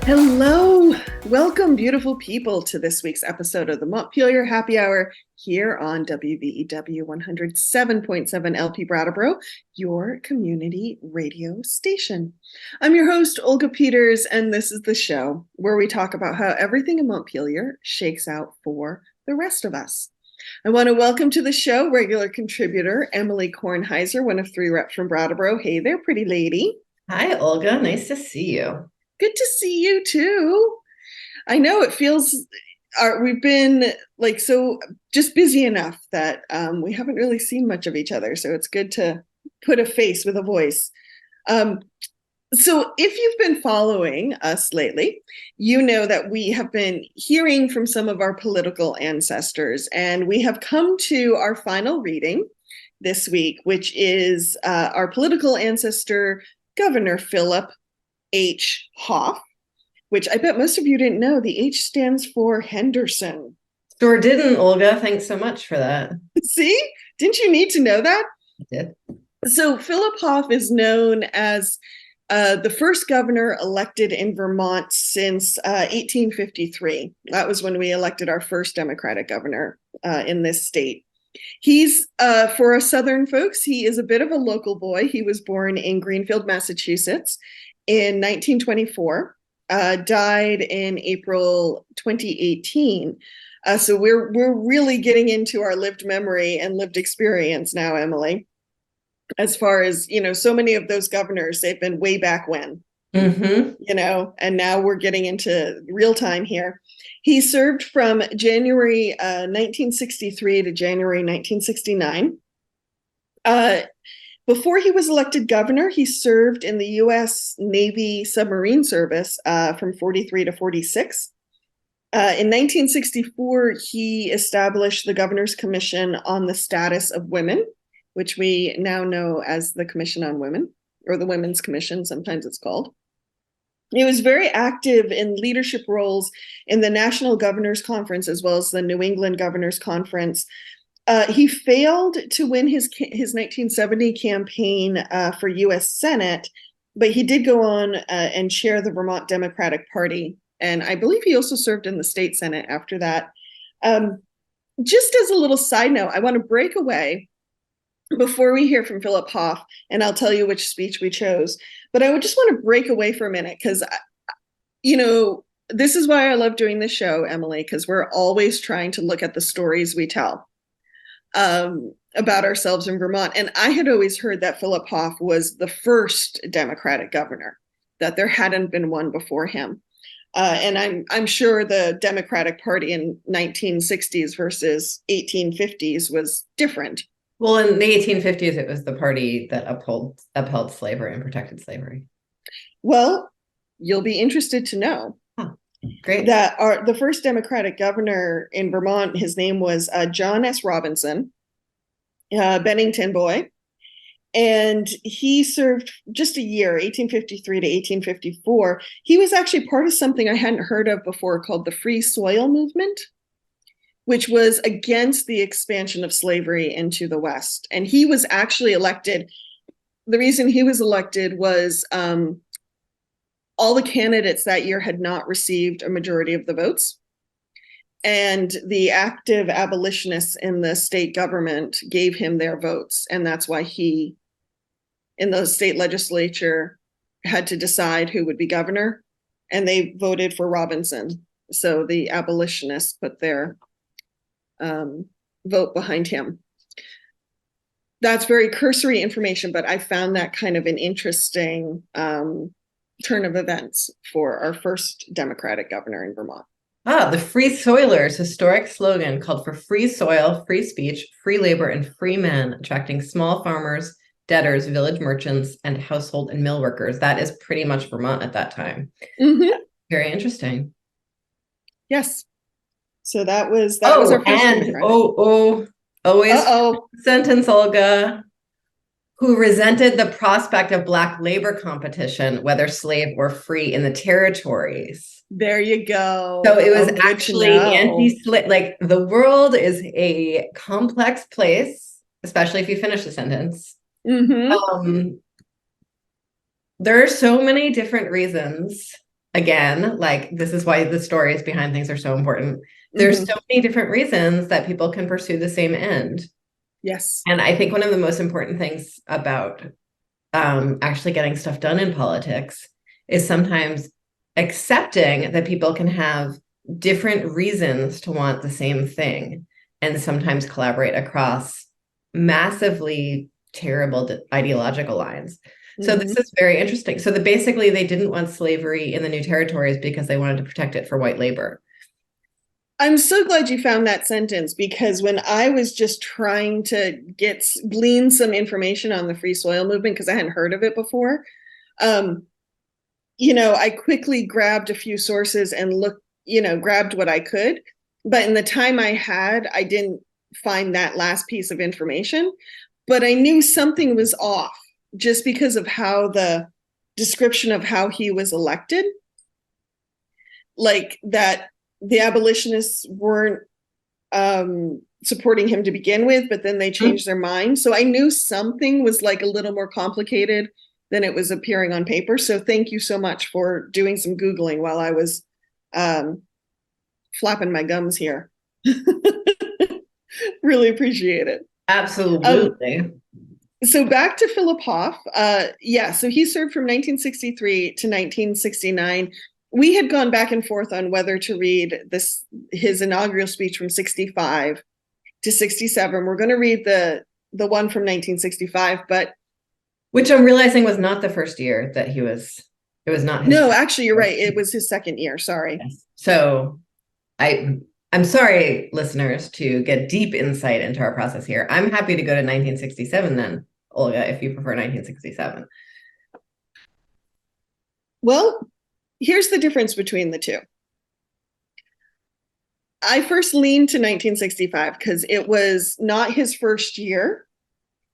Hello, welcome, beautiful people, to this week's episode of the Montpelier Happy Hour here on WVEW 107.7 LP Brattleboro, your community radio station. I'm your host, Olga Peters, and this is the show where we talk about how everything in Montpelier shakes out for the rest of us. I want to welcome to the show regular contributor Emily Kornheiser, one of three reps from Brattleboro. Hey there, pretty lady. Hi, Olga. Nice to see you. Good to see you too. I know it feels we've been so just busy enough that we haven't really seen much of each other. So it's good to put a face with a voice. So if you've been following us lately, you know that we have been hearing from some of our political ancestors, and we have come to our final reading this week, which is our political ancestor, Governor Philip H. Hoff, which I bet most of you didn't know. The H stands for Henderson. Sure didn't, Olga. Thanks so much for that. See? Didn't you need to know that? I did. So Philip Hoff is known as the first governor elected in Vermont since 1853. That was when we elected our first Democratic governor in this state. He's, for us Southern folks, he is a bit of a local boy. He was born in Greenfield, Massachusetts in 1924, died in April 2018. So we're really getting into our lived memory and lived experience now, Emily. As far as, so many of those governors, they've been way back when, and now we're getting into real time here. He served from January 1963 to January 1969. Before he was elected governor, he served in the U.S. Navy submarine service from 43 to 46. In 1964, he established the Governor's Commission on the Status of Women, which we now know as the Commission on Women, or the Women's Commission, sometimes it's called. He was very active in leadership roles in the National Governors Conference, as well as the New England Governors Conference. He failed to win his 1970 campaign for U.S. Senate, but he did go on and chair the Vermont Democratic Party. And I believe he also served in the state Senate after that. Just as a little side note, I want to break away before we hear from Philip Hoff, and I'll tell you which speech we chose. But I would just want to break away for a minute because, this is why I love doing this show, Emily, because we're always trying to look at the stories we tell about ourselves in Vermont. And I had always heard that Philip Hoff was the first Democratic governor, that there hadn't been one before him. And I'm sure the Democratic Party in 1960s versus 1850s was different. Well, in the 1850s, it was the party that upheld slavery and protected slavery. Well, you'll be interested to know great that the first Democratic governor in Vermont, his name was John S. Robinson, Bennington boy. And he served just a year, 1853 to 1854. He was actually part of something I hadn't heard of before called the Free Soil Movement, which was against the expansion of slavery into the West. And he was actually elected. The reason he was elected was all the candidates that year had not received a majority of the votes. And the active abolitionists in the state government gave him their votes. And that's why he, in the state legislature, had to decide who would be governor. And they voted for Robinson. So the abolitionists put their vote behind him. That's very cursory information, but I found that kind of an interesting turn of events for our first Democratic governor in Vermont. The Free Soilers' historic slogan called for free soil, free speech, free labor, and free men, attracting small farmers, debtors, village merchants, and household and mill workers. That is pretty much Vermont at that time. Mm-hmm. Very interesting. Yes. So that was our first. And always sentence, Olga, who resented the prospect of Black labor competition, whether slave or free, in the territories. There you go. So it was actually anti-slave. Like, the world is a complex place, especially if you finish the sentence. Mm-hmm. There are so many different reasons again, like this is why the stories behind things are so important. There's so many different reasons that people can pursue the same end. Yes. And I think one of the most important things about actually getting stuff done in politics is sometimes accepting that people can have different reasons to want the same thing and sometimes collaborate across massively terrible ideological lines. So this is very interesting. So basically they didn't want slavery in the new territories because they wanted to protect it for white labor. I'm so glad you found that sentence, because when I was just trying to glean some information on the free soil movement, because I hadn't heard of it before, I quickly grabbed a few sources and grabbed what I could. But in the time I had, I didn't find that last piece of information. But I knew something was off just because of how the description of how he was elected, like that the abolitionists weren't supporting him to begin with, but then they changed their mind. So I knew something was like a little more complicated than it was appearing on paper. So thank you so much for doing some Googling while I was flapping my gums here. Really appreciate it. Absolutely. So back to Philip Hoff. So he served from 1963 to 1969. We had gone back and forth on whether to read his inaugural speech from 65 to 67. We're going to read the one from 1965, but which I'm realizing was not the first year that it was not his. No, actually, you're right. It was his second year. Sorry. Yes. So I'm sorry, listeners, to get deep insight into our process here. I'm happy to go to 1967 then, Olga, if you prefer 1967. Well, here's the difference between the two. I first leaned to 1965 because it was not his first year.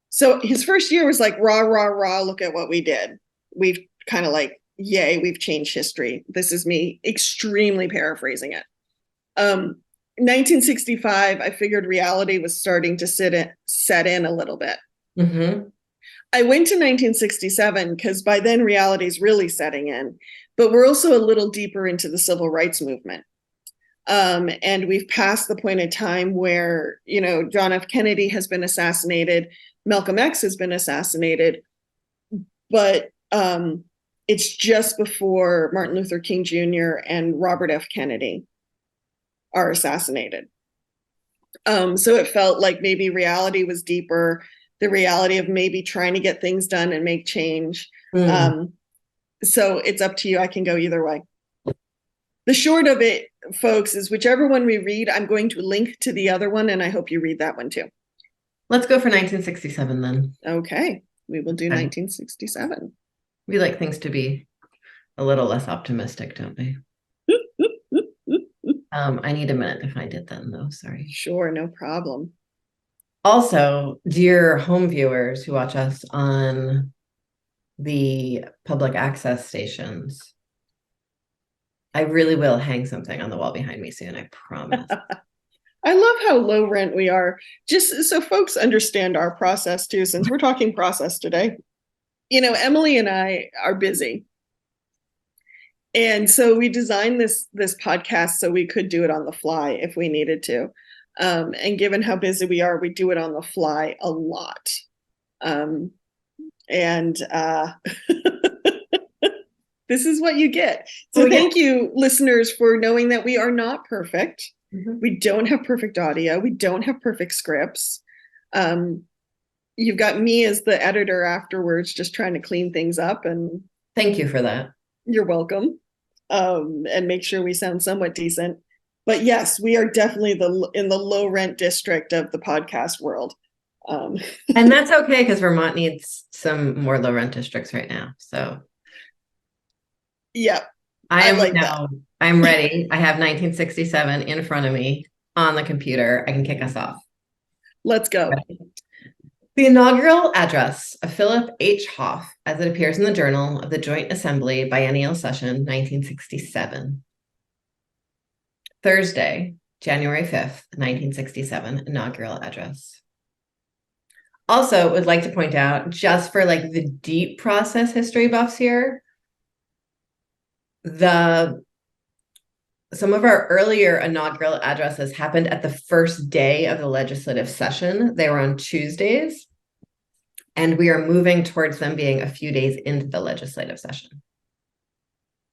So his first year was like, rah, rah, rah, look at what we did. We've kind of like, yay, we've changed history. This is me extremely paraphrasing it. 1965, I figured reality was starting to set in a little bit. I went to 1967 because by then reality is really setting in, but we're also a little deeper into the civil rights movement. And we've passed the point in time where, John F. Kennedy has been assassinated, Malcolm X has been assassinated, but it's just before Martin Luther King Jr. and Robert F. Kennedy are assassinated. So it felt like maybe reality was deeper, the reality of maybe trying to get things done and make change. So it's up to you. I can go either way. The short of it, folks, is whichever one we read, I'm going to link to the other one, and I hope you read that one too. Let's go for 1967 then. Okay, we will do 1967. We like things to be a little less optimistic, don't we? I need a minute to find it then, though. Sorry. Sure, no problem. Also, dear home viewers who watch us on the public access stations, I really will hang something on the wall behind me soon, I promise. I love how low rent we are, just so folks understand our process too, since we're talking process today. Emily and I are busy. And so we designed this podcast so we could do it on the fly if we needed to. And given how busy we are, we do it on the fly a lot. This is what you get. So thank you, listeners, for knowing that we are not perfect. We don't have perfect audio. We don't have perfect scripts. You've got me as the editor afterwards, just trying to clean things up. And thank you for that. You're welcome. And make sure we sound somewhat decent. But yes, we are definitely in the low rent district of the podcast world. And that's okay, because Vermont needs some more low rent districts right now. So yeah, I'm ready. I have 1967 in front of me on the computer. I can kick us off. Let's go. Ready? The inaugural address of Philip H. Hoff, as it appears in the Journal of the Joint Assembly Biennial Session, 1967. Thursday, January 5th, 1967, inaugural address. Also, would like to point out, just for like the deep process history buffs here, Some of our earlier inaugural addresses happened at the first day of the legislative session. They were on Tuesdays, and we are moving towards them being a few days into the legislative session.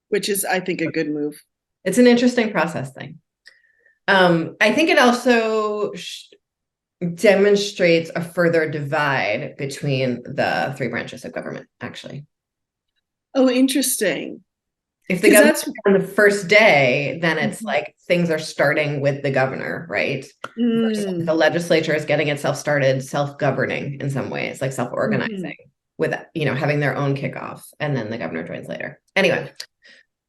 Which is, I think, a good move. It's an interesting process thing. I think it also demonstrates a further divide between the three branches of government, actually. Oh, interesting. If the governor's on the first day, then it's like things are starting with the governor, right? Versus the legislature is getting itself started, self-governing in some ways, like self-organizing with, having their own kickoff, and then the governor joins later. Anyway,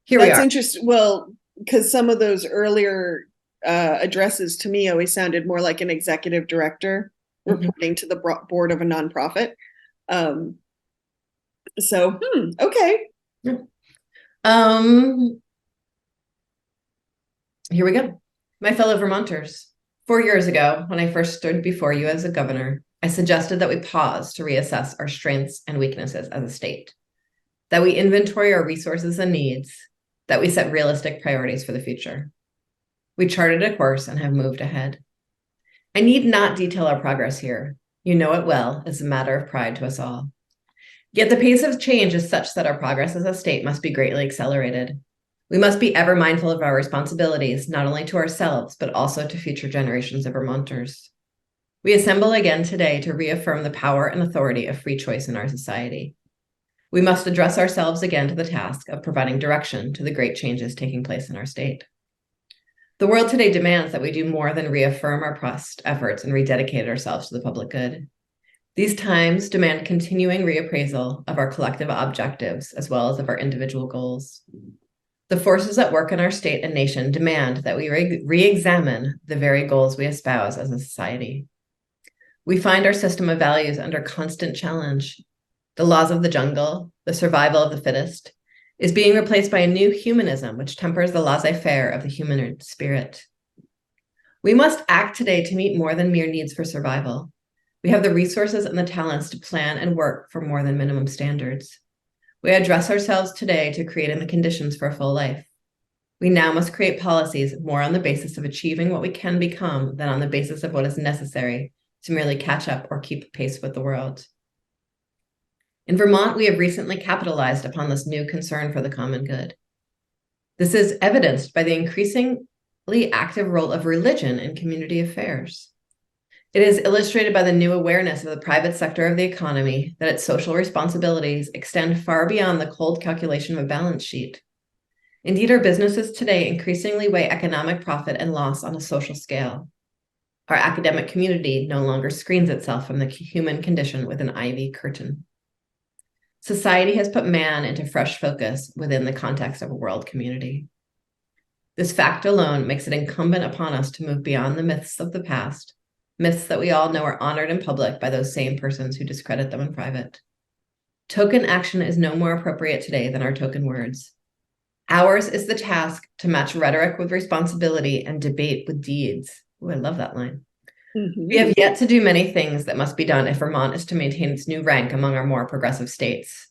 here we are. That's interesting. Well, because some of those earlier addresses to me always sounded more like an executive director reporting to the board of a nonprofit. Okay. Yeah. Here we go. My fellow Vermonters, 4 years ago, when I first stood before you as a governor, I suggested that we pause to reassess our strengths and weaknesses as a state, that we inventory our resources and needs, that we set realistic priorities for the future. We charted a course and have moved ahead. I need not detail our progress here. You know it well. It's a matter of pride to us all. Yet the pace of change is such that our progress as a state must be greatly accelerated. We must be ever mindful of our responsibilities, not only to ourselves, but also to future generations of Vermonters. We assemble again today to reaffirm the power and authority of free choice in our society. We must address ourselves again to the task of providing direction to the great changes taking place in our state. The world today demands that we do more than reaffirm our past efforts and rededicate ourselves to the public good. These times demand continuing reappraisal of our collective objectives as well as of our individual goals. The forces at work in our state and nation demand that we re-examine the very goals we espouse as a society. We find our system of values under constant challenge. The laws of the jungle, the survival of the fittest, is being replaced by a new humanism which tempers the laissez-faire of the human spirit. We must act today to meet more than mere needs for survival. We have the resources and the talents to plan and work for more than minimum standards. We address ourselves today to creating the conditions for a full life. We now must create policies more on the basis of achieving what we can become than on the basis of what is necessary to merely catch up or keep pace with the world. In Vermont, we have recently capitalized upon this new concern for the common good. This is evidenced by the increasingly active role of religion in community affairs. It is illustrated by the new awareness of the private sector of the economy that its social responsibilities extend far beyond the cold calculation of a balance sheet. Indeed, our businesses today increasingly weigh economic profit and loss on a social scale. Our academic community no longer screens itself from the human condition with an ivy curtain. Society has put man into fresh focus within the context of a world community. This fact alone makes it incumbent upon us to move beyond the myths of the past, myths that we all know are honored in public by those same persons who discredit them in private. Token action is no more appropriate today than our token words. Ours is the task to match rhetoric with responsibility and debate with deeds. Ooh, I love that line. We have yet to do many things that must be done if Vermont is to maintain its new rank among our more progressive states.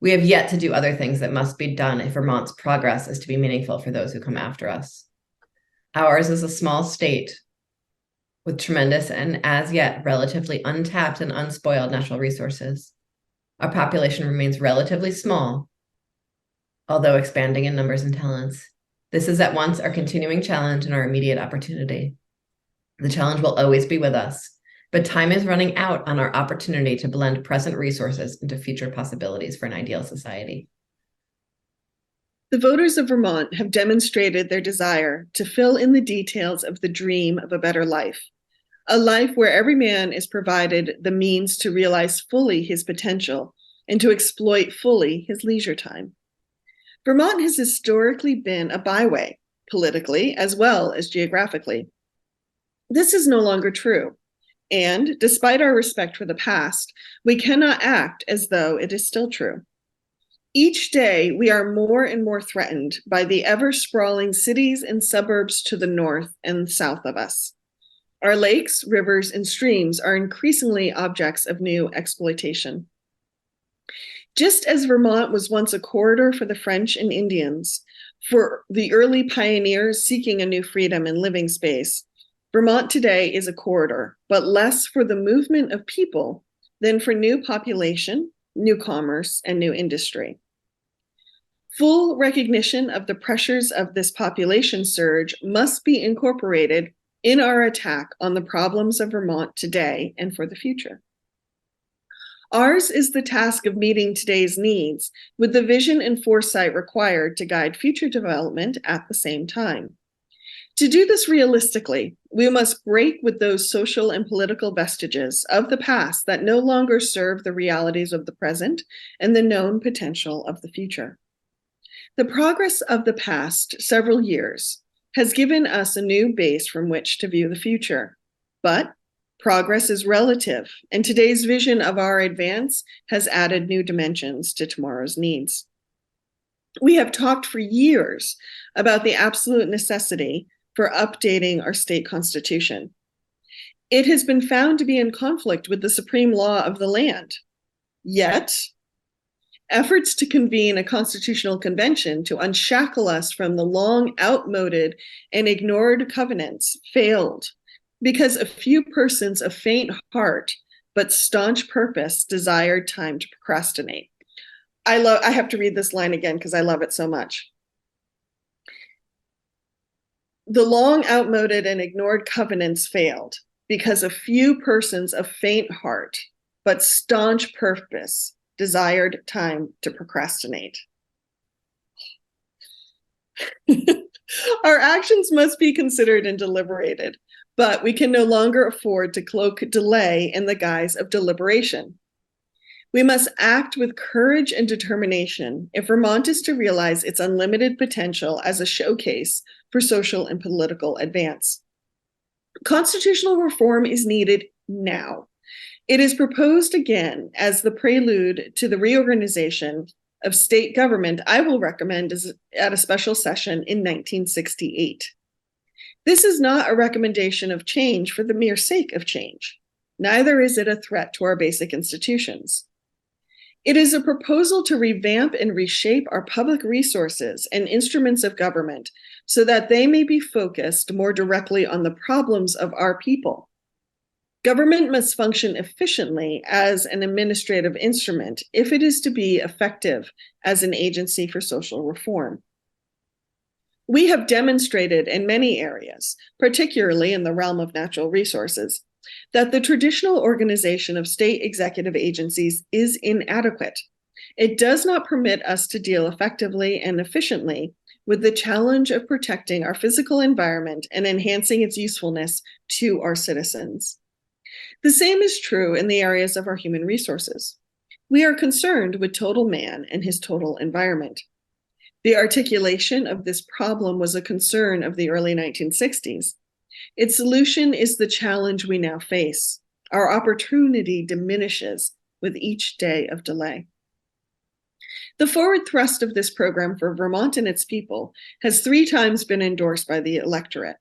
We have yet to do other things that must be done if Vermont's progress is to be meaningful for those who come after us. Ours is a small state with tremendous and as yet relatively untapped and unspoiled natural resources. Our population remains relatively small, although expanding in numbers and talents. This is at once our continuing challenge and our immediate opportunity. The challenge will always be with us, but time is running out on our opportunity to blend present resources into future possibilities for an ideal society. The voters of Vermont have demonstrated their desire to fill in the details of the dream of a better life, a life where every man is provided the means to realize fully his potential and to exploit fully his leisure time. Vermont has historically been a byway, politically as well as geographically. This is no longer true, and despite our respect for the past, we cannot act as though it is still true. Each day, we are more and more threatened by the ever-sprawling cities and suburbs to the north and south of us. Our lakes, rivers, and streams are increasingly objects of new exploitation. Just as Vermont was once a corridor for the French and Indians, for the early pioneers seeking a new freedom and living space, Vermont today is a corridor, but less for the movement of people than for new population, new commerce, and new industry. Full recognition of the pressures of this population surge must be incorporated in our attack on the problems of Vermont today and for the future. Ours is the task of meeting today's needs with the vision and foresight required to guide future development at the same time. To do this realistically, we must break with those social and political vestiges of the past that no longer serve the realities of the present and the known potential of the future. The progress of the past several years has given us a new base from which to view the future, but progress is relative, and today's vision of our advance has added new dimensions to tomorrow's needs. We have talked for years about the absolute necessity for updating our state constitution. It has been found to be in conflict with the supreme law of the land. Yet, efforts to convene a constitutional convention to unshackle us from the long outmoded and ignored covenants failed because a few persons of faint heart but staunch purpose desired time to procrastinate. I have to read this line again because I love it so much. The long outmoded and ignored covenants failed because a few persons of faint heart but staunch purpose desired time to procrastinate. Our actions must be considered and deliberated, but we can no longer afford to cloak delay in the guise of deliberation. We must act with courage and determination if Vermont is to realize its unlimited potential as a showcase for social and political advance. Constitutional reform is needed now. It is proposed again as the prelude to the reorganization of state government I will recommend at a special session in 1968. This is not a recommendation of change for the mere sake of change. Neither is it a threat to our basic institutions. It is a proposal to revamp and reshape our public resources and instruments of government so that they may be focused more directly on the problems of our people. Government must function efficiently as an administrative instrument if it is to be effective as an agency for social reform. We have demonstrated in many areas, particularly in the realm of natural resources, that the traditional organization of state executive agencies is inadequate. It does not permit us to deal effectively and efficiently with the challenge of protecting our physical environment and enhancing its usefulness to our citizens. The same is true in the areas of our human resources. We are concerned with total man and his total environment. The articulation of this problem was a concern of the early 1960s. Its solution is the challenge we now face. Our opportunity diminishes with each day of delay. The forward thrust of this program for Vermont and its people has 3 times been endorsed by the electorate.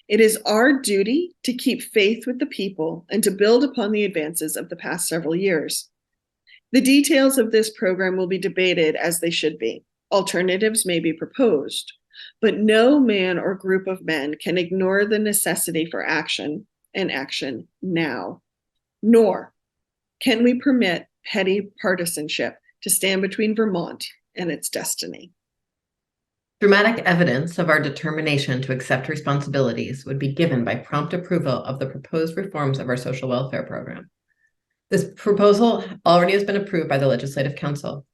It is our duty to keep faith with the people and to build upon the advances of the past several years. The details of this program will be debated as they should be. Alternatives may be proposed, but no man or group of men can ignore the necessity for action and action now. Nor can we permit petty partisanship to stand between Vermont and its destiny. Dramatic evidence of our determination to accept responsibilities would be given by prompt approval of the proposed reforms of our social welfare program. This proposal already has been approved by the Legislative Council.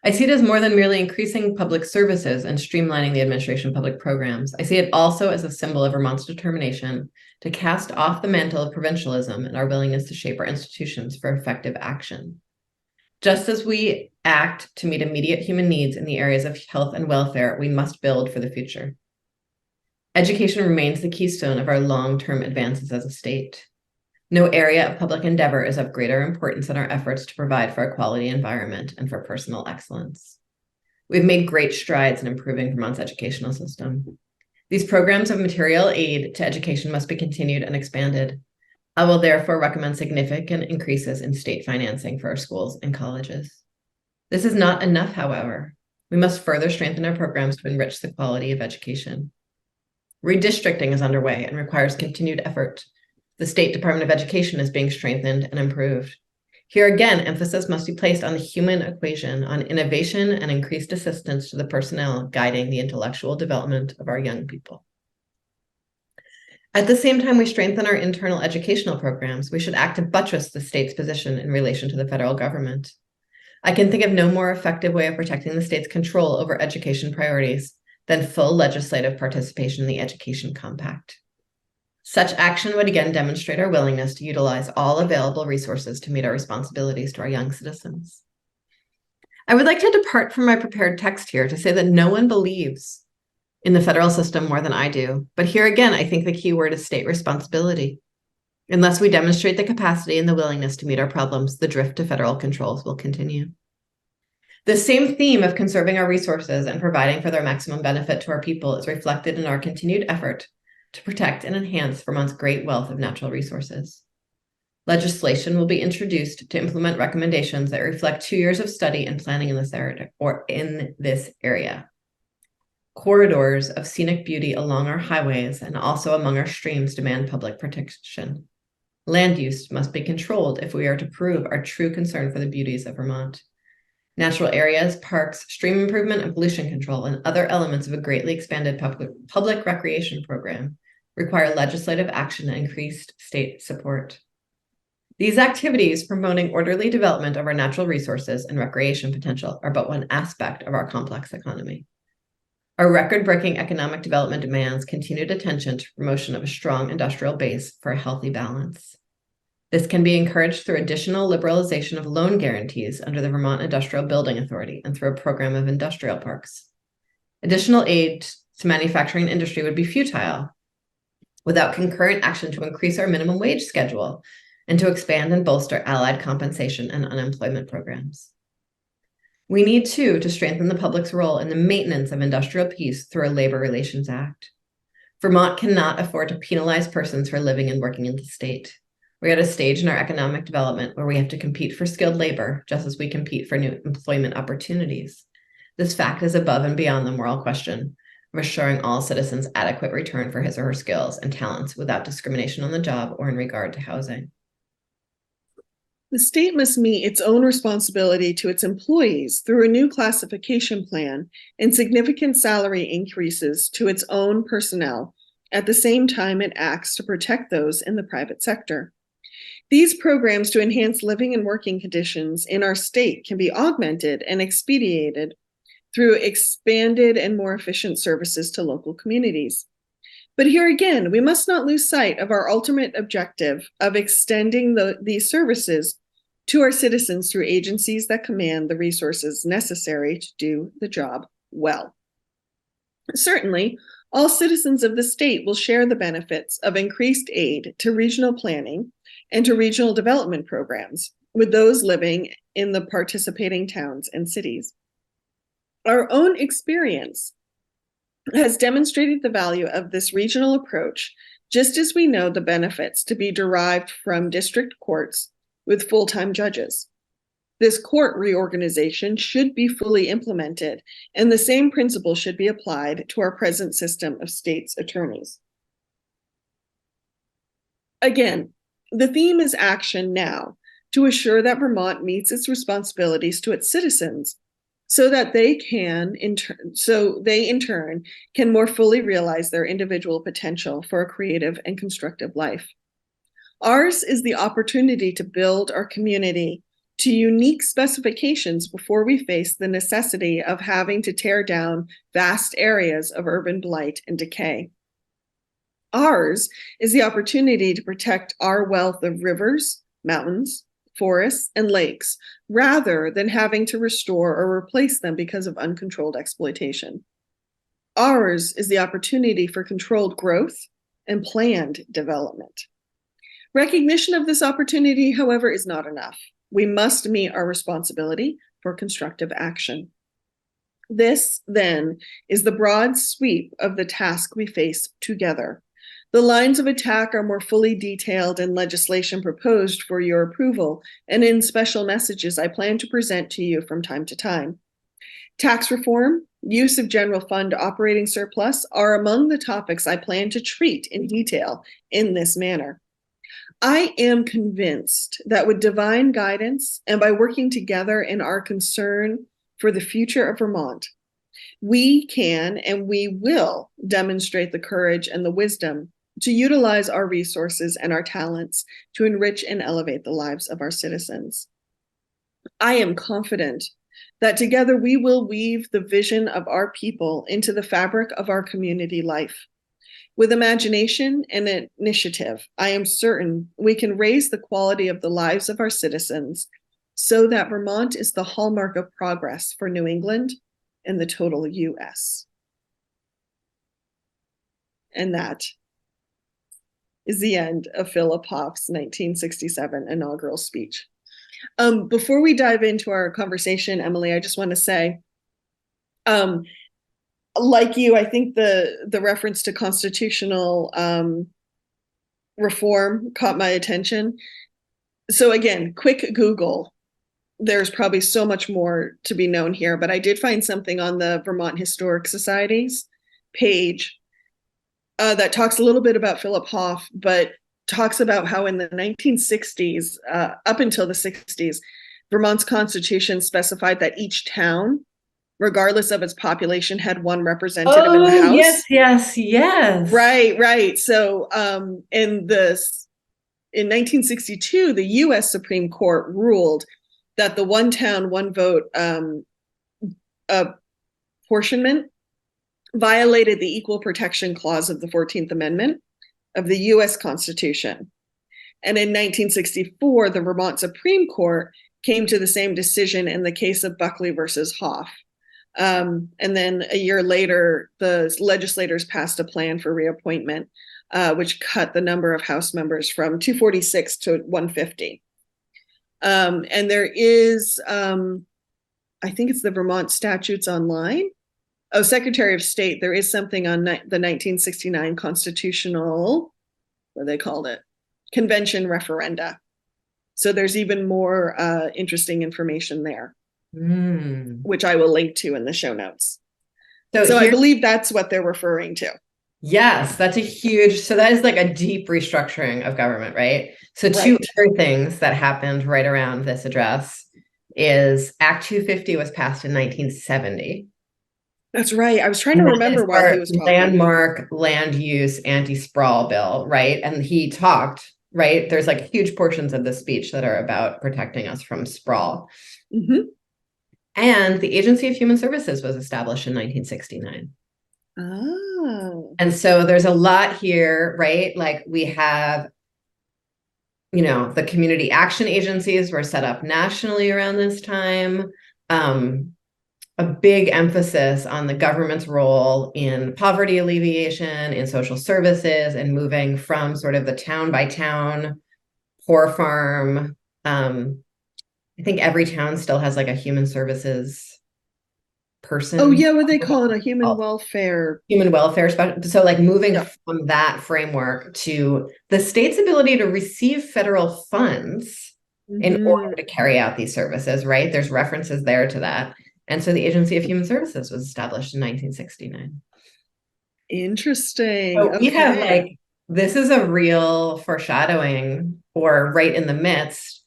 I see it as more than merely increasing public services and streamlining the administration of public programs. I see it also as a symbol of Vermont's determination to cast off the mantle of provincialism and our willingness to shape our institutions for effective action. Just as we act to meet immediate human needs in the areas of health and welfare, we must build for the future. Education remains the keystone of our long-term advances as a state. No area of public endeavor is of greater importance than our efforts to provide for a quality environment and for personal excellence. We've made great strides in improving Vermont's educational system. These programs of material aid to education must be continued and expanded. I will therefore recommend significant increases in state financing for our schools and colleges. This is not enough, however. We must further strengthen our programs to enrich the quality of education. Redistricting is underway and requires continued effort. The State Department of Education is being strengthened and improved. Here again, emphasis must be placed on the human equation, on innovation and increased assistance to the personnel guiding the intellectual development of our young people. At the same time we strengthen our internal educational programs, we should act to buttress the state's position in relation to the federal government. I can think of no more effective way of protecting the state's control over education priorities than full legislative participation in the Education Compact. Such action would again demonstrate our willingness to utilize all available resources to meet our responsibilities to our young citizens. I would like to depart from my prepared text here to say that no one believes in the federal system more than I do, but here again, I think the key word is state responsibility. Unless we demonstrate the capacity and the willingness to meet our problems, the drift to federal controls will continue. The same theme of conserving our resources and providing for their maximum benefit to our people is reflected in our continued effort to protect and enhance Vermont's great wealth of natural resources. Legislation will be introduced to implement recommendations that reflect 2 years of study and planning in this area. Corridors of scenic beauty along our highways and also among our streams demand public protection. Land use must be controlled if we are to prove our true concern for the beauties of Vermont. Natural areas, parks, stream improvement and pollution control, and other elements of a greatly expanded public recreation program require legislative action and increased state support. These activities promoting orderly development of our natural resources and recreation potential are but one aspect of our complex economy. Our record-breaking economic development demands continued attention to promotion of a strong industrial base for a healthy balance. This can be encouraged through additional liberalization of loan guarantees under the Vermont Industrial Building Authority and through a program of industrial parks. Additional aid to manufacturing industry would be futile without concurrent action to increase our minimum wage schedule and to expand and bolster allied compensation and unemployment programs. We need, too, to strengthen the public's role in the maintenance of industrial peace through a Labor Relations Act. Vermont cannot afford to penalize persons for living and working in the state. We're at a stage in our economic development where we have to compete for skilled labor just as we compete for new employment opportunities. This fact is above and beyond the moral question of assuring all citizens adequate return for his or her skills and talents without discrimination on the job or in regard to housing. The state must meet its own responsibility to its employees through a new classification plan and significant salary increases to its own personnel. At the same time, it acts to protect those in the private sector. These programs to enhance living and working conditions in our state can be augmented and expedited through expanded and more efficient services to local communities. But here again, we must not lose sight of our ultimate objective of extending these services to our citizens through agencies that command the resources necessary to do the job well. Certainly, all citizens of the state will share the benefits of increased aid to regional planning and to regional development programs with those living in the participating towns and cities. Our own experience has demonstrated the value of this regional approach, just as we know the benefits to be derived from district courts with full-time judges. This court reorganization should be fully implemented, and the same principle should be applied to our present system of state's attorneys. Again, the theme is action now to assure that Vermont meets its responsibilities to its citizens so that they in turn can more fully realize their individual potential for a creative and constructive life. Ours is the opportunity to build our community to unique specifications before we face the necessity of having to tear down vast areas of urban blight and decay. Ours is the opportunity to protect our wealth of rivers, mountains, forests, and lakes, rather than having to restore or replace them because of uncontrolled exploitation. Ours is the opportunity for controlled growth and planned development. Recognition of this opportunity, however, is not enough. We must meet our responsibility for constructive action. This, then, is the broad sweep of the task we face together. The lines of attack are more fully detailed in legislation proposed for your approval and in special messages I plan to present to you from time to time. Tax reform, use of general fund operating surplus are among the topics I plan to treat in detail in this manner. I am convinced that with divine guidance and by working together in our concern for the future of Vermont, we can and we will demonstrate the courage and the wisdom to utilize our resources and our talents to enrich and elevate the lives of our citizens. I am confident that together we will weave the vision of our people into the fabric of our community life. With imagination and initiative, I am certain we can raise the quality of the lives of our citizens so that Vermont is the hallmark of progress for New England and the total US. And that is the end of Philip Hoff's 1967 inaugural speech. Before we dive into our conversation, Emily, I just want to say, like you, I think the reference to constitutional reform caught my attention. So again, quick Google. There's probably so much more to be known here, but I did find something on the Vermont Historic Society's page that talks a little bit about Philip Hoff, but talks about how in the 1960s, up until the 60s, Vermont's constitution specified that each town, regardless of its population, had one representative in the House. Yes. Right. So in 1962, the US Supreme Court ruled that the one town, one vote apportionment violated the Equal Protection Clause of the 14th Amendment of the US Constitution. And in 1964, the Vermont Supreme Court came to the same decision in the case of Buckley versus Hoff. And then a year later, the legislators passed a plan for reappointment, which cut the number of House members from 246 to 150. And there is, I think it's the Vermont Statutes Online. Oh, Secretary of State, there is something on the 1969 constitutional, what they called it, convention referenda. So there's even more interesting information there, which I will link to in the show notes. So I believe that's what they're referring to. Yes, that's a huge, so that is like a deep restructuring of government, right? So two other things that happened right around this address is Act 250 was passed in 1970. That's right. I was trying to remember what he was talking. Landmark land use anti-sprawl bill, right? And he talked, right? There's like huge portions of the speech that are about protecting us from sprawl. Mm-hmm. And the Agency of Human Services was established in 1969. Oh. And so there's a lot here, right? Like we have, the community action agencies were set up nationally around this time. A big emphasis on the government's role in poverty alleviation, in social services, and moving from sort of the town by town, poor farm. I think every town still has like a human services person. Oh yeah, what they call it, a human welfare. So like moving from that framework to the state's ability to receive federal funds in order to carry out these services, right? There's references there to that. And so the Agency of Human Services was established in 1969. Interesting. So we have this is a real foreshadowing or right in the midst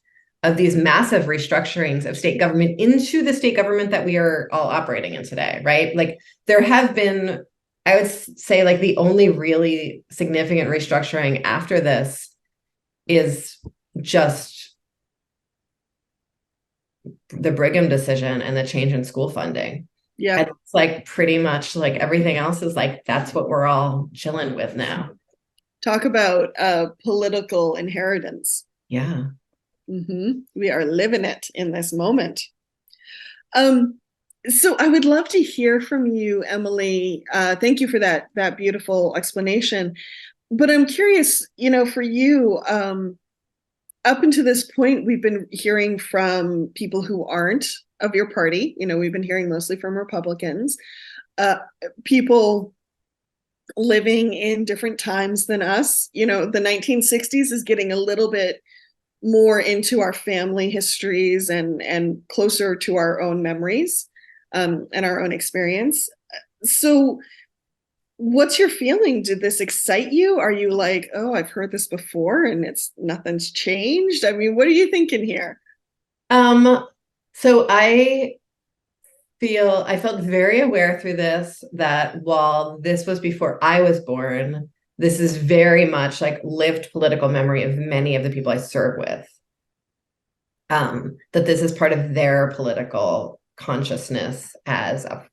of these massive restructurings of state government into the state government that we are all operating in today, right? Like there have been, I would say like the only really significant restructuring after this is just the Brigham decision and the change in school funding. Yeah. And it's like pretty much like everything else is like, that's what we're all chilling with now. Talk about political inheritance. Yeah. We are living it in this moment. So I would love to hear from you, Emily. Thank you for that beautiful explanation. But I'm curious, for you, up until this point, we've been hearing from people who aren't of your party. We've been hearing mostly from Republicans, people living in different times than us. You know, the 1960s is getting a little bit more into our family histories and closer to our own memories, and our own experience. So what's your feeling? Did this excite you? Are you like, oh, I've heard this before and nothing's changed? I mean, what are you thinking here? So I felt very aware through this that while this was before I was born, this is very much like lived political memory of many of the people I serve with. That this is part of their political consciousness as a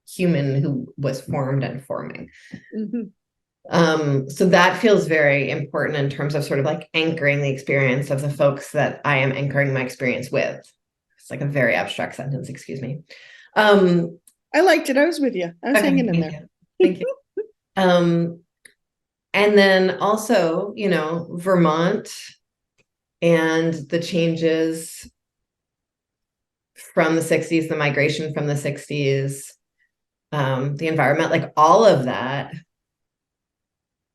human who was formed and forming. So that feels very important in terms of sort of like anchoring the experience of the folks that I am anchoring my experience with. It's like a very abstract sentence, excuse me. I liked it. I was with you. I was hanging in there. Thank you. And then also, you know, Vermont and the changes from the 60s, the migration from the 60s, the environment, like all of that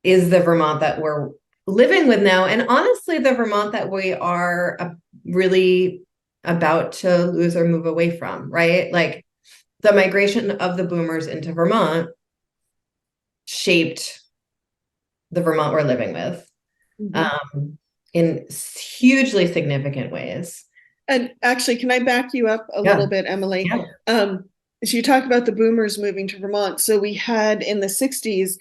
is the Vermont that we're living with now. And honestly, the Vermont that we are really about to lose or move away from, right? Like the migration of the boomers into Vermont shaped the Vermont we're living with, in hugely significant ways. And actually, can I back you up a little bit, Emily? So you talk about the boomers moving to Vermont. So we had in the 60s,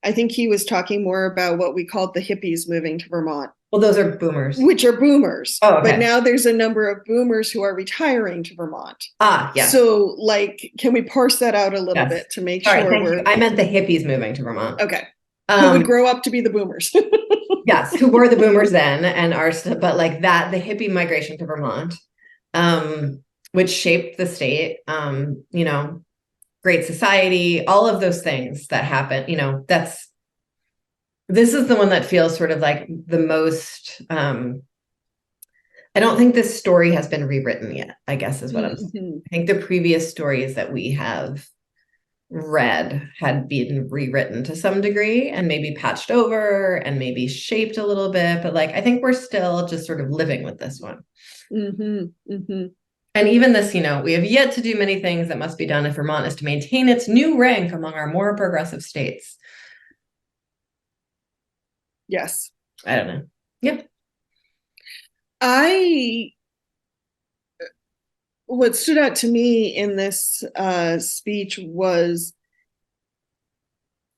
I think he was talking more about what we called the hippies moving to Vermont. Well, those are boomers. Which are boomers. Oh, okay. But now there's a number of boomers who are retiring to Vermont. Yeah. So, like, can we parse that out a little bit to make sure we're... I meant the hippies moving to Vermont. Okay. Who would grow up to be the boomers. Yes, who were the boomers then and are still, but like that, the hippie migration to Vermont, which shaped the state, you know, Great Society, all of those things that happen, you know, this is the one that feels sort of like the most, I don't think this story has been rewritten yet, I guess is what I'm saying. I think the previous stories that we have read had been rewritten to some degree and maybe patched over and maybe shaped a little bit, but like I think we're still just sort of living with this one. And even this, you know, we have yet to do many things that must be done if Vermont is to maintain its new rank among our more progressive states. Yes. I don't know. Yep. What stood out to me in this speech was,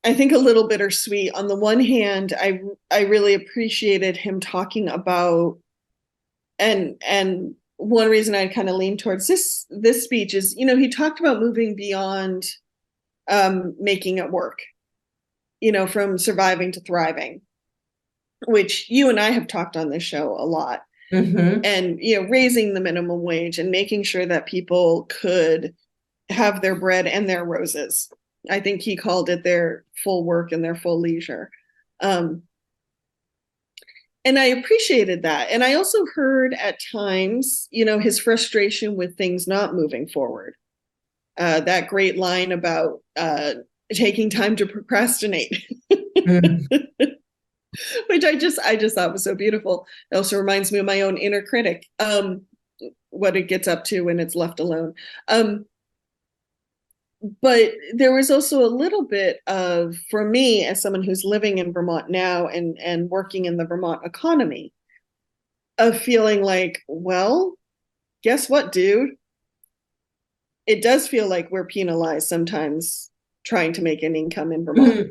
I think, a little bittersweet. On the one hand, I really appreciated him talking about, and one reason I kind of leaned towards this speech is, you know, he talked about moving beyond making it work, you know, from surviving to thriving, which you and I have talked on this show a lot. And, you know, raising the minimum wage and making sure that people could have their bread and their roses. I think he called it their full work and their full leisure. And I appreciated that. And I also heard at times, you know, his frustration with things not moving forward. That great line about taking time to procrastinate. Which I just thought was so beautiful. It also reminds me of my own inner critic, what it gets up to when it's left alone. But there was also a little bit of, for me, as someone who's living in Vermont now and working in the Vermont economy, of feeling like, well, guess what, dude? It does feel like we're penalized sometimes trying to make an income in Vermont.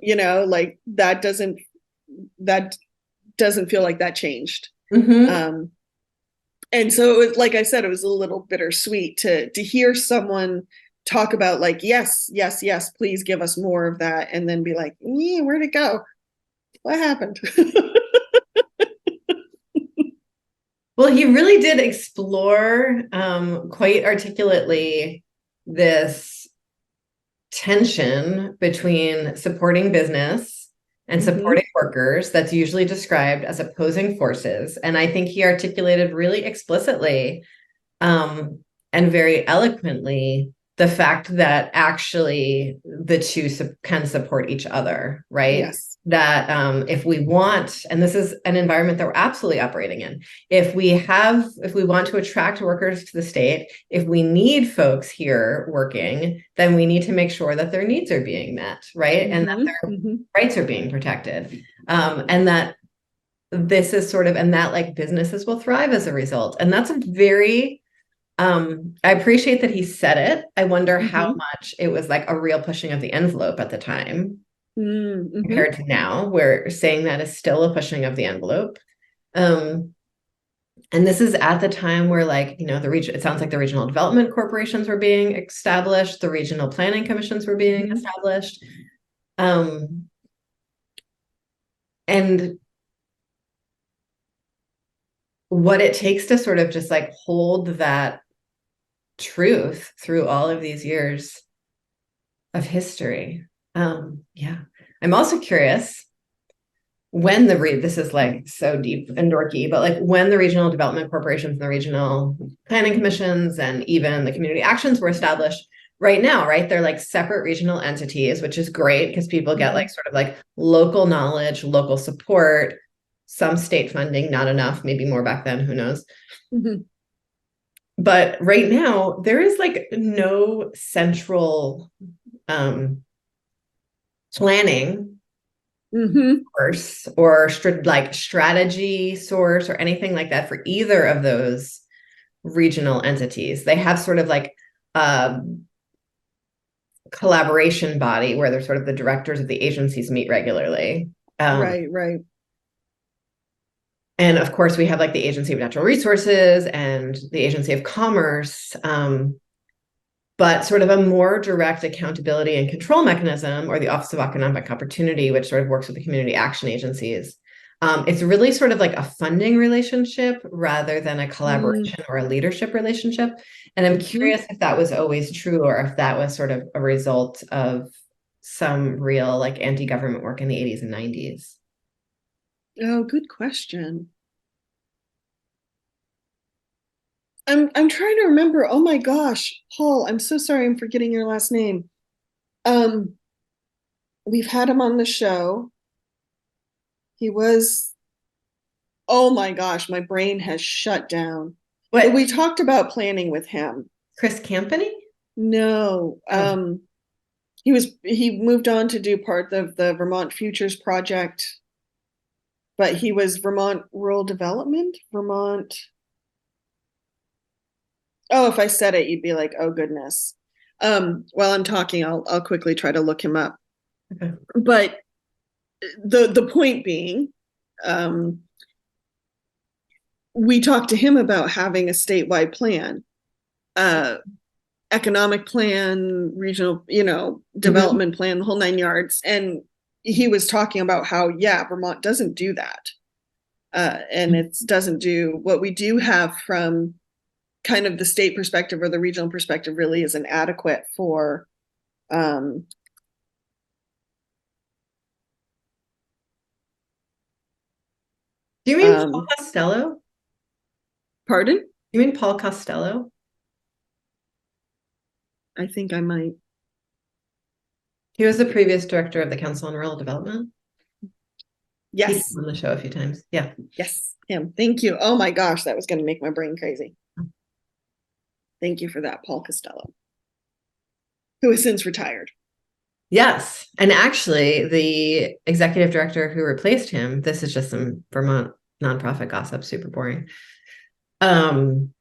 You know, like that doesn't feel like that changed. And so it was, like I said, it was a little bittersweet to hear someone talk about like, yes, please give us more of that. And then be like, where'd it go? What happened? Well, he really did explore quite articulately this tension between supporting business and supporting workers that's usually described as opposing forces. And I think he articulated really explicitly and very eloquently the fact that actually the two can support each other, right? Yes. That if we want, and this is an environment that we're absolutely operating in, if we want to attract workers to the state, if we need folks here working, then we need to make sure that their needs are being met, right? And that their rights are being protected. And that this is sort of, and that like businesses will thrive as a result. And that's a very, I appreciate that he said it. I wonder how much it was like a real pushing of the envelope at the time compared to now, where saying that is still a pushing of the envelope. And this is at the time where, like, you know, it sounds like the regional development corporations were being established, the regional planning commissions were being established. And what it takes to sort of just like hold that truth through all of these years of history. Yeah. I'm also curious when this is like so deep and dorky, but like when the regional development corporations and the regional planning commissions and even the community actions were established right now, right? They're like separate regional entities, which is great because people get like sort of like local knowledge, local support, some state funding, not enough, maybe more back then, who knows? But right now, there is like no central planning source or like strategy source or anything like that for either of those regional entities. They have sort of like a collaboration body where they're sort of the directors of the agencies meet regularly. Right. And of course, we have like the Agency of Natural Resources and the Agency of Commerce, but sort of a more direct accountability and control mechanism, or the Office of Economic Opportunity, which sort of works with the community action agencies. It's really sort of like a funding relationship rather than a collaboration or a leadership relationship. And I'm curious if that was always true or if that was sort of a result of some real like anti-government work in the 80s and 90s. Oh, good question. I'm trying to remember. Oh my gosh, Paul, I'm so sorry I'm forgetting your last name. We've had him on the show. He was, oh my gosh, my brain has shut down. But we talked about planning with him. Chris Campany? No. He moved on to do part of the Vermont Futures Project, but he was Vermont Rural Development, Oh, if I said it, you'd be like, oh goodness. While I'm talking, I'll quickly try to look him up. Okay. But the point being, we talked to him about having a statewide plan, economic plan, regional, development plan, the whole 9 yards. And he was talking about how, Vermont doesn't do that. And it doesn't do what we do have from kind of the state perspective or the regional perspective really isn't adequate for do you mean Paul Costello? Pardon? You mean Paul Costello? I think I might. He was the previous director of the Council on Rural Development. Yes. He's been on the show a few times. Yeah. Yes, him. Thank you. Oh my gosh, that was going to make my brain crazy. Thank you for that, Paul Costello, who has since retired. Yes. And actually, the executive director who replaced him, this is just some Vermont nonprofit gossip, super boring. Brian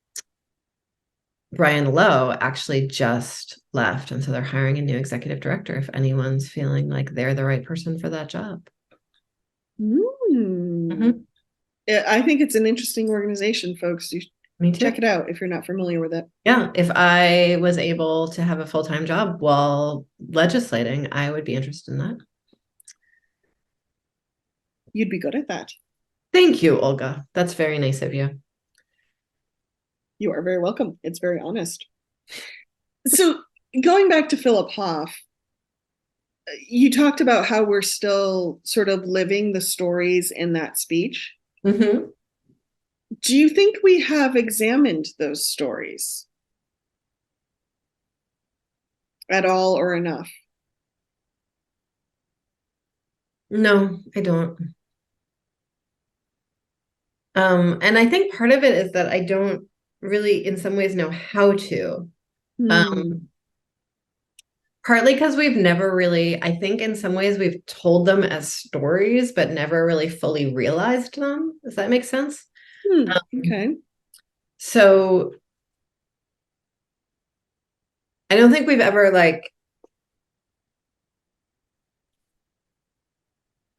Lowe actually just left. And so they're hiring a new executive director if anyone's feeling like they're the right person for that job. I think it's an interesting organization, folks. Me too. Check it out if you're not familiar with it. Yeah, if I was able to have a full-time job while legislating, I would be interested in that. You'd be good at that. Thank you, Olga. That's very nice of you. You are very welcome. It's very honest. So going back to Philip Hoff, you talked about how we're still sort of living the stories in that speech. Do you think we have examined those stories? at all or enough? No, I don't. And I think part of it is that I don't really, in some ways, know how to. Hmm. Um, Partly because we've never really, I think in some ways we've told them as stories, but never really fully realized them. Does that make sense? Okay. So I don't think we've ever like,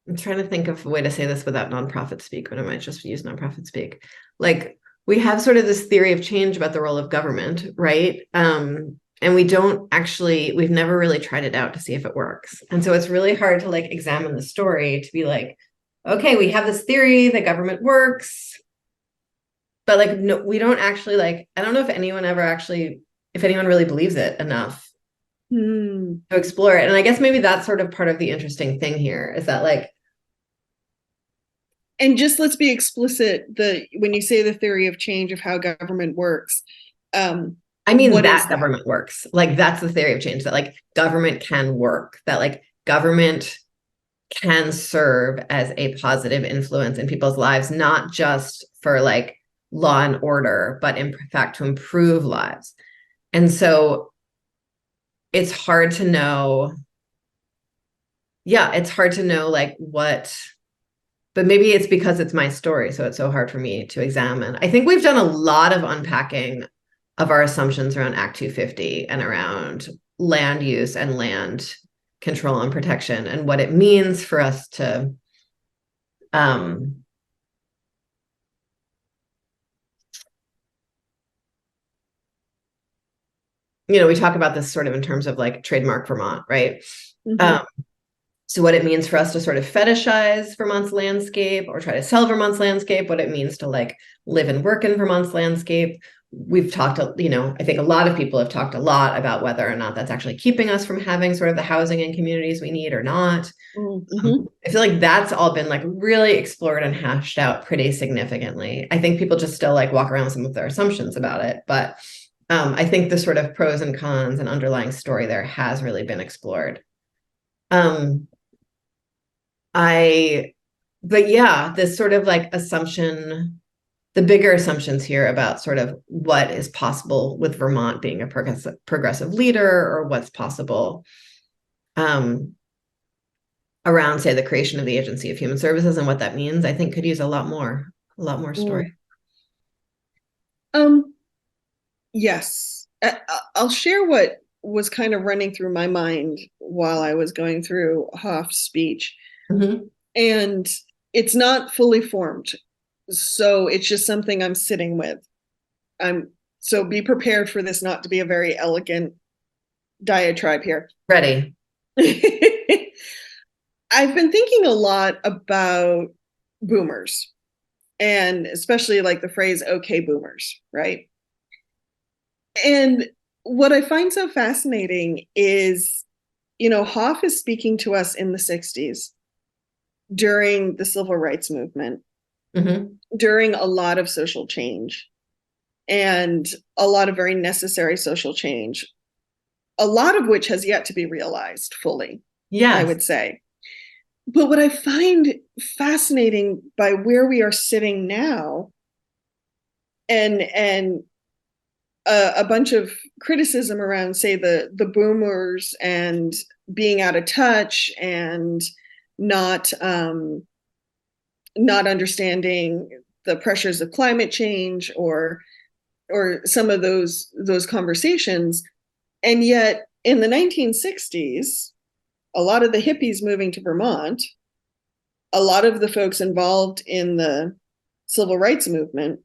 I'm trying to think of a way to say this without nonprofit speak, but I might just use nonprofit speak. Like we have sort of this theory of change about the role of government, right? And we don't actually, we've never really tried it out to see if it works. And so it's really hard to like examine the story to be like, okay, we have this theory that government works, but like no, we don't actually like, I don't know if anyone ever actually, if anyone really believes it enough Hmm. to explore it. And I guess maybe that's sort of part of the interesting thing here is that like, And just let's be explicit, when you say the theory of change of how government works, I mean, what is that that? government works. Like that's the theory of change, that like government can work, that like government can serve as a positive influence in people's lives, not just for like law and order, but in fact to improve lives. And so it's hard to know. Yeah, it's hard to know like what, but maybe it's because it's my story, so it's so hard for me to examine. I think we've done a lot of unpacking of our assumptions around Act 250 and around land use and land control and protection and what it means for us to um we talk about this sort of in terms of like trademark Vermont, right? Mhm. um so what it means for us to sort of fetishize Vermont's landscape or try to sell Vermont's landscape, what it means to like live and work in Vermont's landscape. We've talked, I think a lot of people have talked a lot about whether or not that's actually keeping us from having sort of the housing and communities we need or not. Mhm. I feel like that's all been like really explored and hashed out pretty significantly. I think people just still like walk around with some of their assumptions about it, but I think the sort of pros and cons and underlying story there has really been explored. Um, I, but yeah, this sort of like assumption, the bigger assumptions here about sort of what is possible with Vermont being a progressive leader or what's possible um, around, say, the creation of the Agency of Human Services and what that means, I think could use a lot more story. Mm. Um, yes. I'll share what was kind of running through my mind while I was going through Hoff's speech. Mm-hmm. And it's not fully formed. So it's just something I'm sitting with. So be prepared for this not to be a very elegant diatribe here. Ready. I've been thinking a lot about boomers and especially like the phrase okay boomers, right? And what I find so fascinating is, Hoff is speaking to us in the 60s during the civil rights movement, Mm-hmm. during a lot of social change and a lot of very necessary social change, a lot of which has yet to be realized fully, I Yes. would say. But what I find fascinating by where we are sitting now and a bunch of criticism around, say, the boomers and being out of touch and not not understanding the pressures of climate change or some of those conversations. And yet in the 1960s, a lot of the hippies moving to Vermont, a lot of the folks involved in the civil rights movement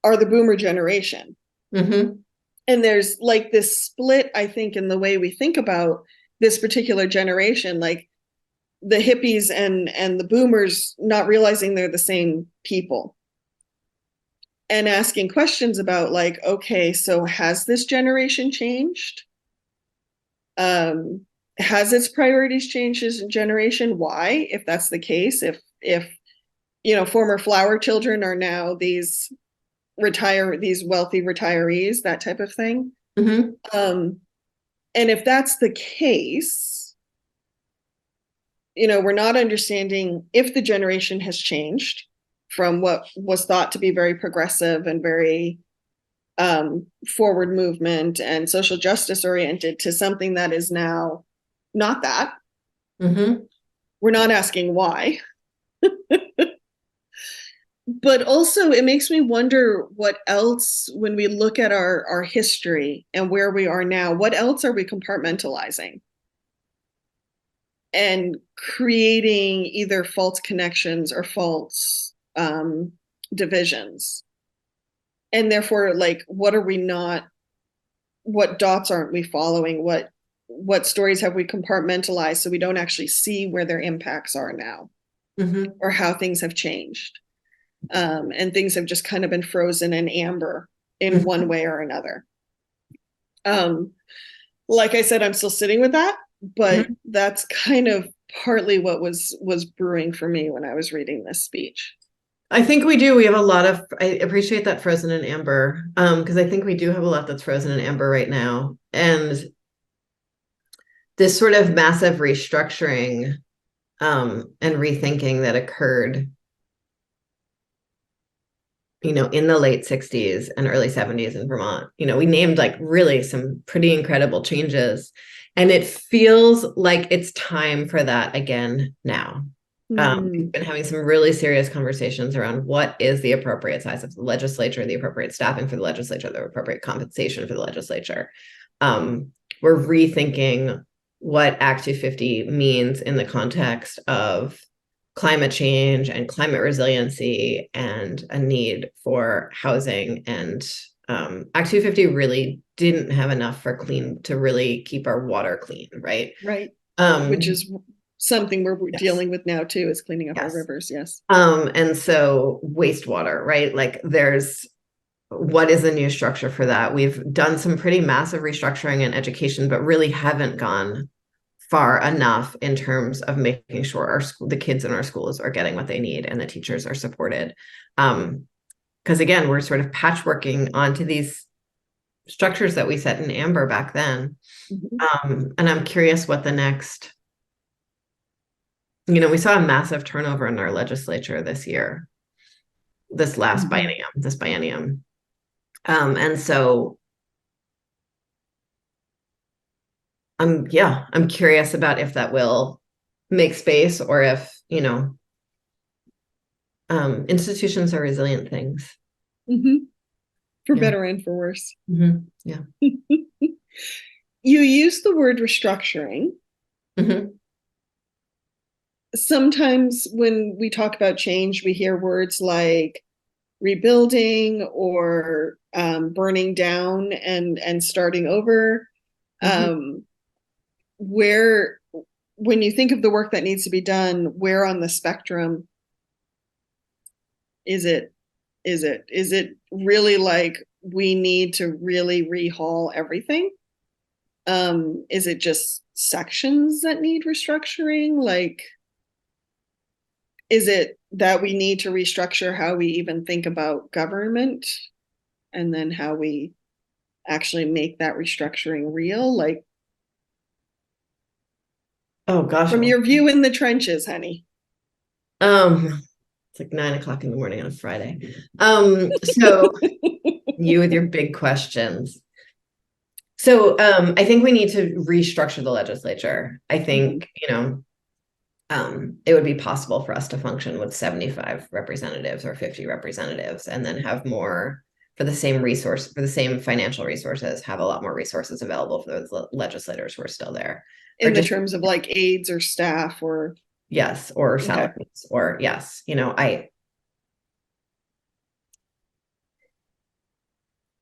are the boomer generation. Mm-hmm. And there's like this split, I think, in the way we think about this particular generation, like the hippies and the boomers not realizing they're the same people and asking questions about like, okay, so has this generation changed? Um, has its priorities changed as a generation? Why, if that's the case, if former flower children are now these wealthy retirees, that type of thing. Mm-hmm. Um, And if that's the case, we're not understanding if the generation has changed from what was thought to be very progressive and very forward movement and social justice oriented to something that is now not that. Mm-hmm. We're not asking why. But also it makes me wonder what else, when we look at our history and where we are now, what else are we compartmentalizing and creating either false connections or false divisions? And therefore, like, what dots aren't we following? What stories have we compartmentalized so we don't actually see where their impacts are now, Mm-hmm. or how things have changed? And things have just kind of been frozen in amber in one way or another. Like I said, I'm still sitting with that, but that's kind of partly what was brewing for me when I was reading this speech. I think we do. We have a lot of, I appreciate that frozen in amber, because I think we do have a lot that's frozen in amber right now. And this sort of massive restructuring and rethinking that occurred, in the late 60s and early 70s in Vermont. We named like really some pretty incredible changes. And it feels like it's time for that again now. We've been having some really serious conversations around what is the appropriate size of the legislature, the appropriate staffing for the legislature, the appropriate compensation for the legislature. We're rethinking what Act 250 means in the context of climate change and climate resiliency and a need for housing. And Act 250 really didn't have enough to really keep our water clean, right? Right. Which is something we're dealing with now too, is cleaning up our rivers. Yes. And so wastewater, right? Like what is the new structure for that? We've done some pretty massive restructuring in education, but really haven't gone far enough in terms of making sure the kids in our schools are getting what they need and the teachers are supported. Because again, we're sort of patchworking onto these structures that we set in amber back then. And I'm curious what the next, we saw a massive turnover in our legislature this year, this biennium. And so I'm curious about if that will make space, or if, institutions are resilient things. For better and for worse. Yeah. You use the word restructuring. Sometimes when we talk about change, we hear words like rebuilding or burning down and starting over. Where, when you think of the work that needs to be done, where on the spectrum is it really like we need to really rehaul everything? Is it just sections that need restructuring? Like, is it that we need to restructure how we even think about government, and then how we actually make that restructuring real? Like, oh gosh, from your view in the trenches, honey. It's like 9:00 in the morning on a Friday. So you with your big questions. So I think we need to restructure the legislature. I think, it would be possible for us to function with 75 representatives or 50 representatives, and then have more for the same financial resources, have a lot more resources available for those legislators who are still there. In the terms of like aides or staff or. Yes, or salaries, or yes,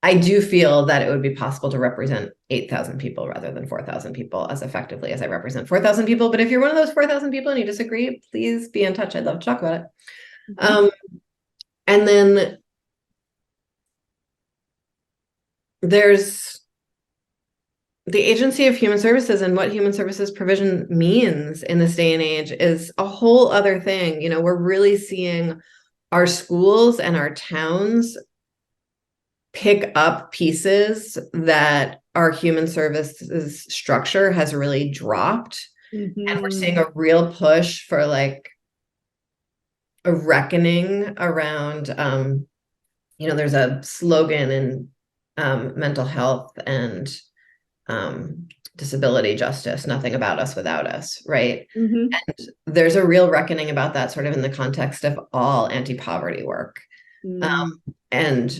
I do feel that it would be possible to represent 8,000 people rather than 4,000 people as effectively as I represent 4,000 people. But if you're one of those 4,000 people and you disagree, please be in touch. I'd love to talk about it. And then there's the Agency of Human Services, and what human services provision means in this day and age is a whole other thing. We're really seeing our schools and our towns pick up pieces that our human services structure has really dropped. And we're seeing Mhm. a real push for like a reckoning around, there's a slogan in mental health and disability justice, nothing about us without us, right? Mhm. And there's a real reckoning about that sort of in the context of all anti-poverty work Mm. and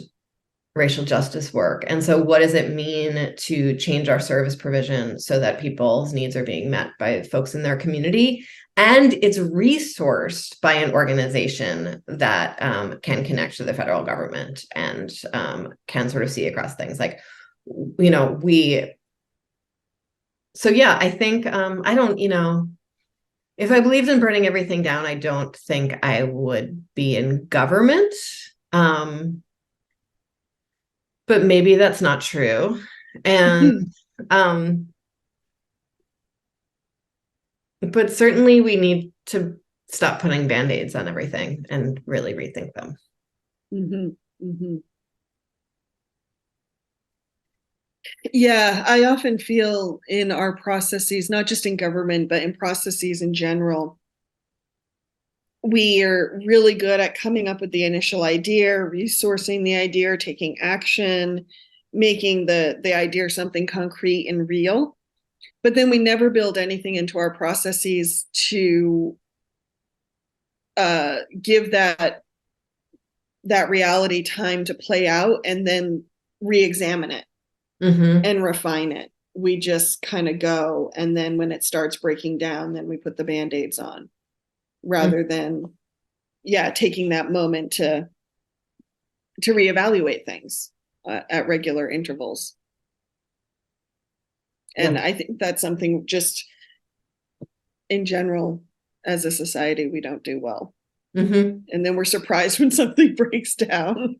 racial justice work. And so what does it mean to change our service provision so that people's needs are being met by folks in their community? And it's resourced by an organization that can connect to the federal government and can sort of see across things. Like, so yeah, I think I don't, if I believed in burning everything down, I don't think I would be in government. But maybe that's not true. And um, but certainly we need to stop putting band-aids on everything and really rethink them. Mhm. Mhm. Yeah, I often feel in our processes, not just in government, but in processes in general, we are really good at coming up with the initial idea, resourcing the idea, taking action, making the idea something concrete and real. But then we never build anything into our processes to give that reality time to play out and then re-examine it Mm-hmm. and refine it. We just kind of go, and then when it starts breaking down, then we put the band-aids on rather than taking that moment to reevaluate things at regular intervals. And Yeah. I think that's something just in general as a society we don't do well. Mm-hmm. And then we're surprised when something breaks down.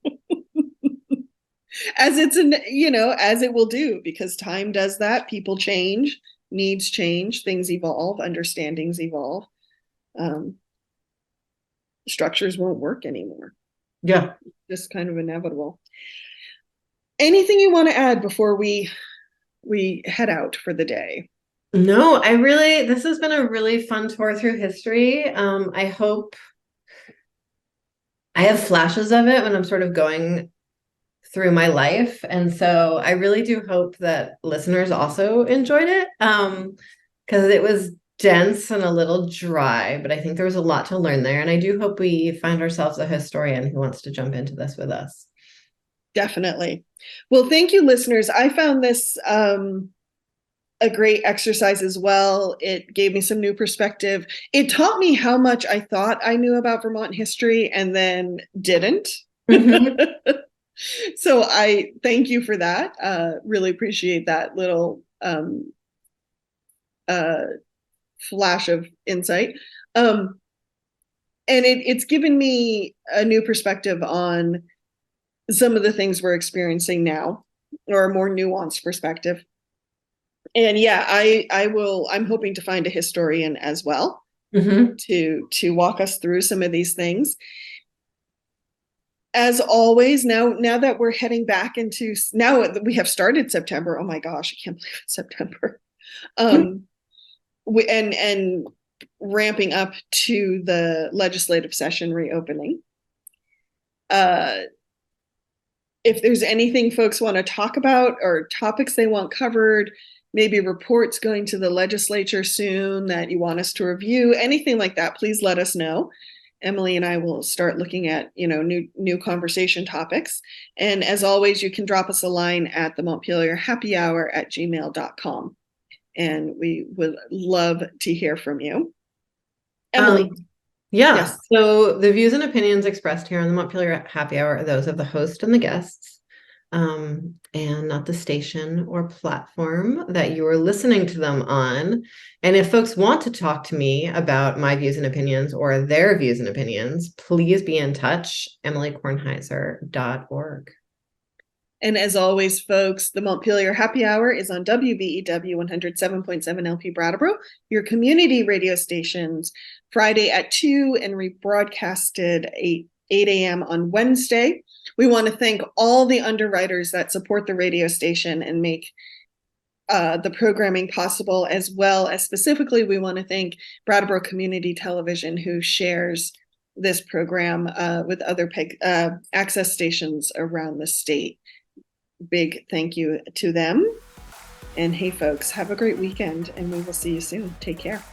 As as it will do, because time does that. People change, needs change, things evolve, understandings evolve. Um, Structures won't work anymore. Yeah. Just kind of inevitable. Anything you want to add before we head out for the day? No, this has been a really fun tour through history. I hope I have flashes of it when I'm sort of going through my life. And so I really do hope that listeners also enjoyed it. Because it was dense and a little dry, but I think there was a lot to learn there. And I do hope we find ourselves a historian who wants to jump into this with us. Definitely. Well, thank you, listeners. I found this a great exercise as well. It gave me some new perspective. It taught me how much I thought I knew about Vermont history and then didn't. Mm-hmm. So I thank you for that. Really appreciate that little uh, flash of insight. And it's given me a new perspective on some of the things we're experiencing now, or a more nuanced perspective. And I'm hoping to find a historian as well Mm-hmm. to walk us through some of these things. As always, now that we're heading back into, now that we have started September, oh my gosh, I can't believe it's September. And ramping up to the legislative session reopening. If there's anything folks want to talk about or topics they want covered, maybe reports going to the legislature soon that you want us to review, anything like that, please let us know. Emily and I will start looking at new conversation topics. And as always, you can drop us a line at the Montpelier Happy Hour at gmail.com. And we would love to hear from you. Emily. Yeah. Yes. So the views and opinions expressed here on the Montpelier Happy Hour are those of the host and the guests, and not the station or platform that you are listening to them on. And if folks want to talk to me about my views and opinions or their views and opinions, please be in touch, emilykornheiser.org. And as always, folks, the Montpelier Happy Hour is on WBEW 107.7 LP Brattleboro, your community radio stations, Friday at 2 and rebroadcasted 8 a.m. on Wednesday. We want to thank all the underwriters that support the radio station and make the programming possible, as well as specifically we want to thank Brattleboro Community Television, who shares this program with other access stations around the state. Big thank you to them. And hey folks, have a great weekend and we will see you soon. Take care.